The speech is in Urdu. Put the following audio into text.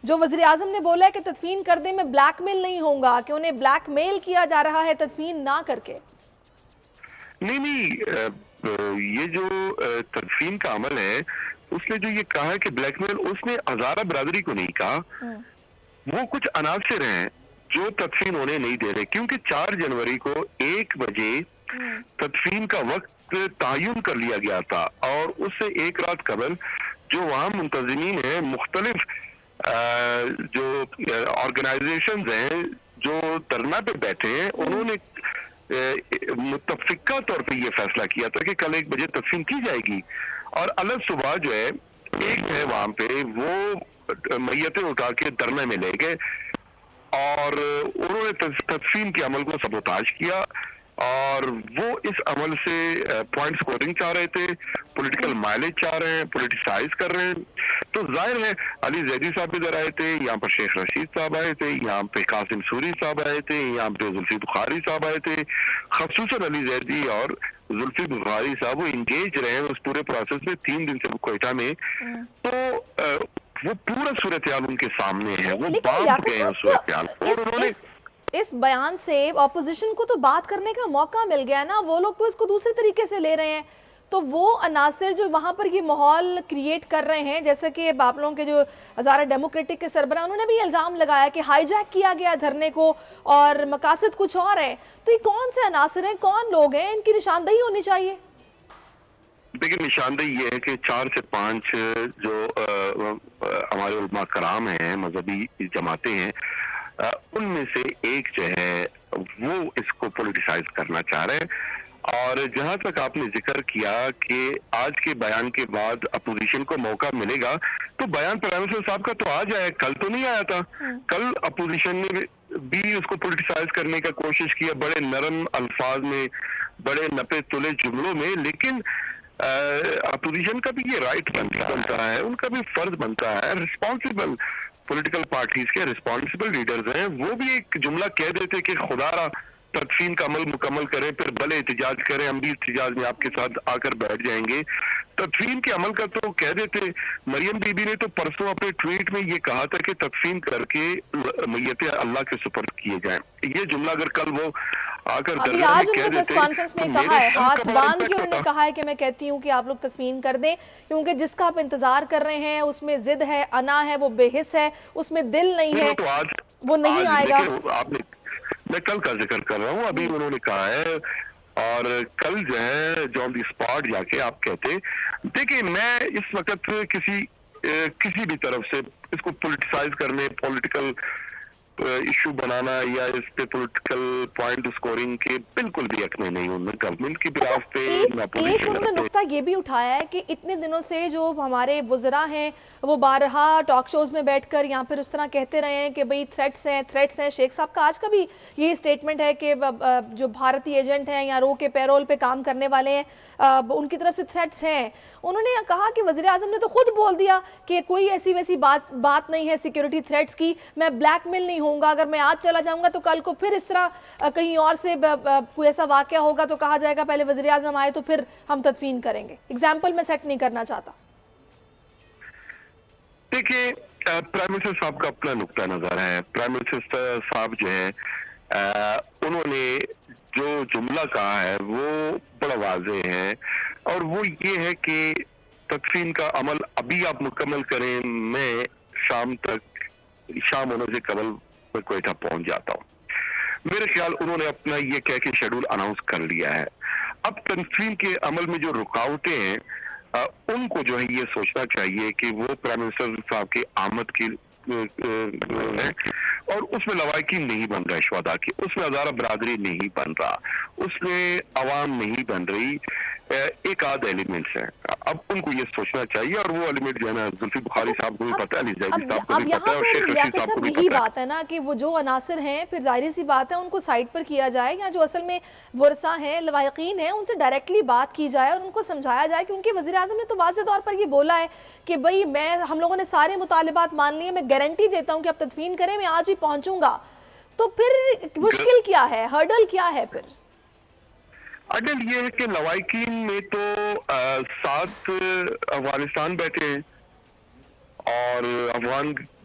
جو وزیر اعظم نے بولا ہے کہ تدفین کر دیں میں بلیک میل نہیں ہوں گا، کہ انہیں بلیک میل کیا جا رہا ہے تدفین نہ کر کے؟ نہیں، یہ جو تدفین کا عمل ہے اس نے جو یہ کہا ہے کہ بلیک میل، اس نے ہزارہ برادری کو نہیں کہا، وہ کچھ عناصر ہیں جو تدفین ہونے نہیں دے رہے، کیونکہ 4 جنوری کو 1 بجے تدفین کا وقت تعین کر لیا گیا تھا، اور اس سے ایک رات قبل جو وہاں منتظمین ہیں، مختلف جو آرگنائزیشنز ہیں جو دھرنا پہ بیٹھے ہیں، انہوں نے متفقہ طور پہ یہ فیصلہ کیا تھا کہ کل 1 بجے تدفین کی جائے گی، اور الگ صبح جو ہے ایک ہے وہاں پہ وہ میتیں اٹھا کے دھرنے میں لے گئے، اور انہوں نے تدفین کے عمل کو سبوتاج کیا، اور وہ اس عمل سے پوائنٹ سکورنگ چاہ رہے تھے، پولیٹیکل مائلیج چاہ رہے ہیں، پولیٹیسائز کر رہے ہیں۔ تو ظاہر ہے علی زیدی صاحب ادھر آئے تھے، یہاں پر شیخ رشید صاحب آئے تھے، یہاں پہ قاسم سوری صاحب آئے تھے، یہاں پہ زلفی بخاری صاحب آئے تھے، خصوصاً علی زیدی اور زلفی بخاری صاحب وہ انگیج رہے ہیں اس پورے پروسیس میں 3 دن سے کوئٹہ میں، تو وہ پورا صورتحال ان کے سامنے ہے، وہ بانپ گئے ہیں صورتحال، اور انہوں نے اس بیان سے اپوزیشن کو تو بات کرنے کا موقع مل گیا نا، وہ لوگ تو اس کو دوسرے طریقے سے لے رہے ہیں، تو وہ عناصر جو وہاں پر یہ ماحول کریٹ کر رہے ہیں، جیسے کہ آپ لوگوں کے جو ہزارہ ڈیموکریٹک کے سربراہ، انہوں نے بھی الزام لگایا کہ ہائی جیک کیا گیا دھرنے کو اور مقاصد کچھ اور ہیں، تو یہ کون سے عناصر ہیں، کون لوگ ہیں، ان کی نشاندہی ہونی چاہیے؟ دیکھیں، نشاندہی یہ ہے کہ 4 سے 5 جو ہمارے علماء کرام ہیں، مذہبی جماعتیں ہیں، ان میں سے ایک جو ہے وہ اس کو پولیٹیسائز کرنا چاہ رہے ہیں، اور جہاں تک آپ نے ذکر کیا کہ آج کے بیان کے بعد اپوزیشن کو موقع ملے گا، تو بیان پرائم منسٹر صاحب کا تو آج آیا، کل تو نہیں آیا تھا، کل اپوزیشن نے بھی اس کو پولیٹیسائز کرنے کا کوشش کیا، بڑے نرم الفاظ میں، بڑے نپے تلے جملوں میں، لیکن اپوزیشن کا بھی یہ رائٹ بنتا ہے، ان کا بھی فرض بنتا ہے، رسپانسبل پولیٹیکل پارٹیز کے رسپانسبل لیڈرز ہیں، وہ بھی ایک جملہ کہہ دیتے کہ خدا را تدفین کا عمل مکمل کریں، پھر بھلے احتجاج کریں، ہم بھی احتجاج میں آپ کے ساتھ آ کر بیٹھ جائیں گے۔ تدفین کے عمل کا تو کہہ دیتے، مریم بی بی نے تو پرسوں اپنے ٹویٹ میں یہ کہا تھا کہ تدفین کر کے میتیں اللہ کے سپرد کیے جائیں، یہ جملہ اگر کل وہ آ کر ابھی درگاہ میں آج انہوں کہہ نے پریس دیتے کانفرنس میں تو کہا میرے ہے، شرف ہاتھ کا بڑا باندھ کے امپیکٹ انہوں نے ہوتا۔ کہا ہے کہ میں کہتی ہوں کہ آپ لوگ تدفین کر دیں، کیونکہ جس کا آپ انتظار کر رہے ہیں اس میں ضد ہے، انا ہے، وہ بے حس ہے، اس میں دل نہیں ہے، تو وہ نہیں آج آئے گا۔ دیکھیں، آپ نے، میں کل کا ذکر کر رہا ہوں، ابھی انہوں نے کہا ہے، اور کل جو ہے جو آن دی اسپاٹ جا کے آپ کہتے، دیکھیں میں اس وقت کسی بھی طرف سے اس کو پولیٹیسائز کرنے، پولیٹیکل ایشو بنانا یا اس پہ پولیٹیکل پوائنٹ سکورنگ کے بالکل بھی حق میں نہیں ہوں، نہ گورنمنٹ کی اچھا، براس پہ نہ ایک اپوزیشن انہوں نے پہ۔ نقطہ یہ بھی اٹھایا ہے کہ اتنے دنوں سے جو ہمارے وزراء ہیں وہ بارہا ٹاک شوز میں بیٹھ کر یہاں پھر اس طرح کہتے رہے ہیں کہ بھئی تھریٹس ہیں۔ شیخ صاحب کا آج کا بھی یہ سٹیٹمنٹ ہے کہ جو بھارتی ایجنٹ ہیں یا رو کے پیرول پہ کام کرنے والے ہیں، ان کی طرف سے تھریٹس ہیں۔ انہوں نے کہا کہ وزیر اعظم نے تو خود بول دیا کہ کوئی ایسی ویسی بات نہیں ہے سیکیورٹی تھریٹس کی، میں بلیک میل نہیں ہوں گا، اگر میں آج چلا جاؤں گا تو کل کو پھر اس طرح کہیں اور سے کوئی ایسا واقعہ ہوگا تو کہا جائے گا پہلے وزیر اعظم آئے تو پھر ہم تدفین کریں گے۔ ایگزامپل میں سیٹ نہیں کرنا چاہتا۔ دیکھیں، پرائم منسٹر صاحب کا اپنا نقطہ نظر ہے، پرائم منسٹر صاحب جو ہے انہوں نے جو جملہ کہا ہے وہ بڑا واضح ہے، اور وہ یہ ہے کہ تدفین کا عمل ابھی آپ مکمل کریں، میں شام ہونے سے قبل میں کوئٹہ پہنچ جاتا ہوں۔ میرے خیال انہوں نے اپنا یہ کہہ کے شیڈول اناؤنس کر لیا ہے۔ اب تدفین کے عمل میں جو رکاوٹیں ہیں، ان کو جو ہے یہ سوچنا چاہیے کہ وہ پرائم منسٹر صاحب کی آمد کی ہے، اور اس میں لواحقین نہیں بن رہا ہے شہداء کی، اس میں ہزارہ برادری نہیں بن رہا، اس میں عوام نہیں بن رہی، ایک آدھ ایلیمنٹس ہیں۔ اب ان کو یہ سوچنا چاہیے، اور وہ ایلیمنٹ جو ہے نا زلفی بخاری صاحب کو بھی پتہ ہے، علی زیدی صاحب کو اب بھی پتہ یہاں ہے، اور پر شیخ رشید لیاقت صاحب کو صاحب بھی یہی پتہ ہے۔ بات ہے نا کہ وہ جو عناصر ہیں پھر ظاہری سی بات ہے ان کو سائٹ پر کیا جائے، یا جو اصل میں ورثہ ہیں، لواحقین ہیں، ان سے ڈائریکٹلی بات کی جائے اور ان کو سمجھایا جائے، کیونکہ وزیر اعظم نے تو واضح طور پر یہ بولا ہے کہ بھئی ہم لوگوں نے سارے مطالبات مان لیے، میں گارنٹی دیتا ہوں کہ اب تدفین کریں، میں آج ہی پہنچوں گا۔ تو پھر مشکل کیا ہے، ہرڈل کیا ہے پھر؟ اڈل یہ ہے کہ لواحقین میں تو 7 افغانستان بیٹھے ہیں، اور افغان